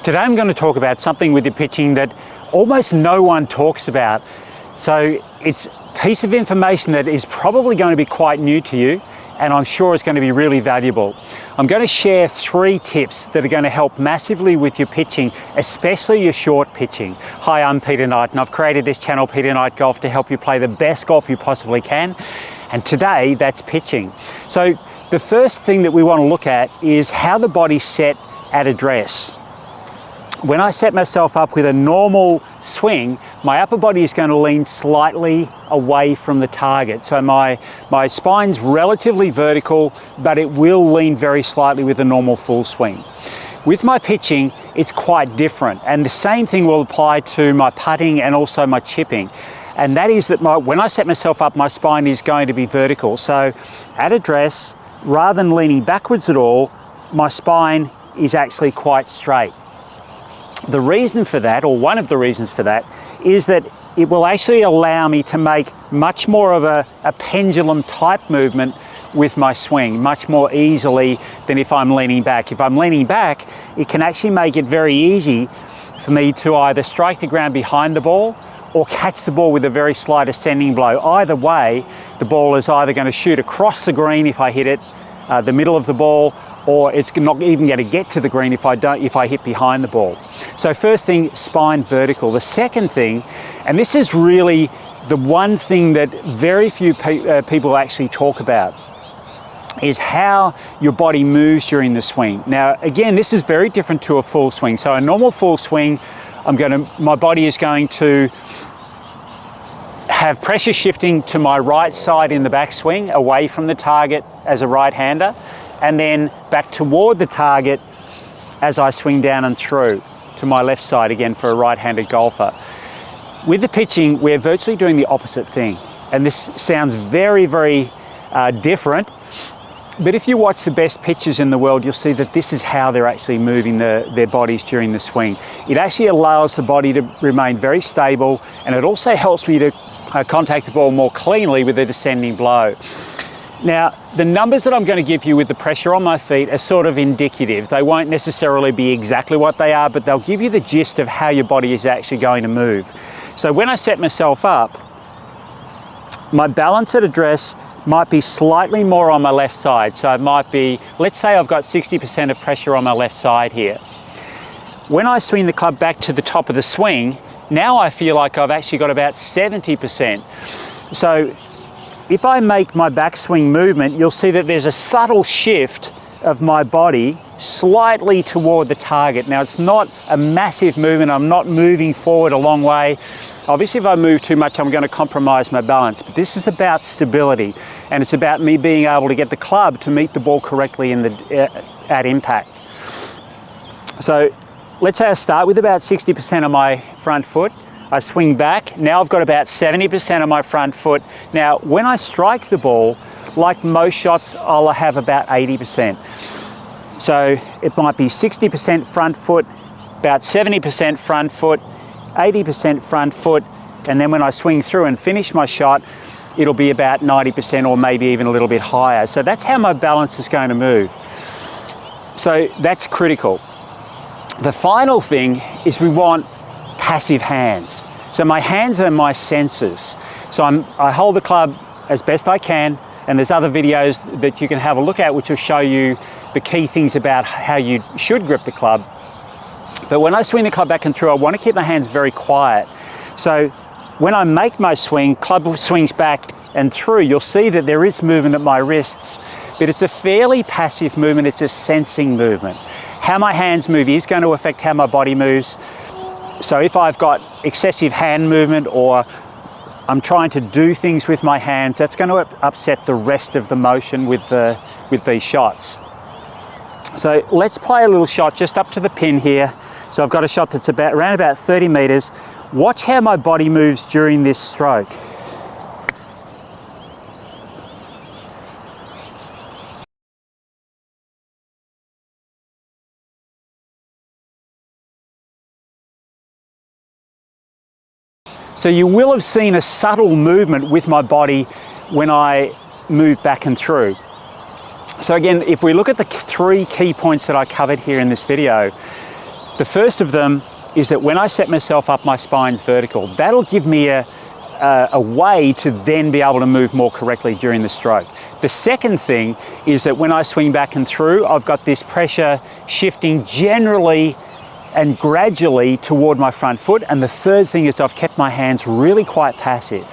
Today I'm going to talk about something with your pitching that almost no one talks about. So it's a piece of information that is probably going to be quite new to you, and I'm sure it's going to be really valuable. I'm going to share 3 tips that are going to help massively with your pitching, especially your short pitching. Hi, I'm Peter Knight, and I've created this channel, Peter Knight Golf, to help you play the best golf you possibly can. And today, that's pitching. So the first thing that we want to look at is how the body's set at address. When I set myself up with a normal swing, my upper body is going to lean slightly away from the target. So my spine's relatively vertical, but it will lean very slightly with a normal full swing. With my pitching, it's quite different. And the same thing will apply to my putting and also my chipping. And that is that when I set myself up, my spine is going to be vertical. So at address, rather than leaning backwards at all, my spine is actually quite straight. The reason for that, or one of the reasons for that, is that it will actually allow me to make much more of a pendulum type movement with my swing, much more easily than if I'm leaning back. If I'm leaning back, it can actually make it very easy for me to either strike the ground behind the ball or catch the ball with a very slight ascending blow. Either way, the ball is either going to shoot across the green if I hit it, the middle of the ball, or it's not even going to get to the green if I hit behind the ball. So first thing, spine vertical. The second thing, and this is really the one thing that very few people actually talk about, is how your body moves during the swing. Now, again, this is very different to a full swing. So a normal full swing, my body is going to have pressure shifting to my right side in the backswing, away from the target as a right-hander, and then back toward the target as I swing down and through to my left side again for a right-handed golfer. With the pitching, we're virtually doing the opposite thing. And this sounds very, very different, but if you watch the best pitchers in the world, you'll see that this is how they're actually moving their bodies during the swing. It actually allows the body to remain very stable, and it also helps me to contact the ball more cleanly with a descending blow. Now, the numbers that I'm going to give you with the pressure on my feet are sort of indicative. They won't necessarily be exactly what they are, but they'll give you the gist of how your body is actually going to move. So when I set myself up, my balance at address might be slightly more on my left side. So it might be, let's say I've got 60% of pressure on my left side here. When I swing the club back to the top of the swing, now I feel like I've actually got about 70%. So if I make my backswing movement, you'll see that there's a subtle shift of my body slightly toward the target. Now, it's not a massive movement. I'm not moving forward a long way. Obviously, if I move too much, I'm going to compromise my balance. But this is about stability, and it's about me being able to get the club to meet the ball correctly at impact. So let's say I start with about 60% of my front foot. I swing back. Now I've got about 70% of my front foot. Now, when I strike the ball, like most shots, I'll have about 80%. So it might be 60% front foot, about 70% front foot, 80% front foot, and then when I swing through and finish my shot, it'll be about 90% or maybe even a little bit higher. So that's how my balance is going to move. So that's critical. The final thing is we want passive hands. So my hands are my sensors. So I hold the club as best I can, and there's other videos that you can have a look at which will show you the key things about how you should grip the club. But when I swing the club back and through, I want to keep my hands very quiet. So when I make my swing, club swings back and through, you'll see that there is movement at my wrists, but it's a fairly passive movement. It's a sensing movement. How my hands move is going to affect how my body moves. So if I've got excessive hand movement, or I'm trying to do things with my hands, that's going to upset the rest of the motion with these shots. So let's play a little shot just up to the pin here. So I've got a shot that's around about 30 meters. Watch how my body moves during this stroke. So you will have seen a subtle movement with my body when I move back and through. So again, if we look at the 3 key points that I covered here in this video, The first of them is that when I set myself up, my spine's vertical. That'll give me a way to then be able to move more correctly during the stroke. The second thing is that when I swing back and through, I've got this pressure shifting generally and gradually toward my front foot. And the third thing is I've kept my hands really quite passive.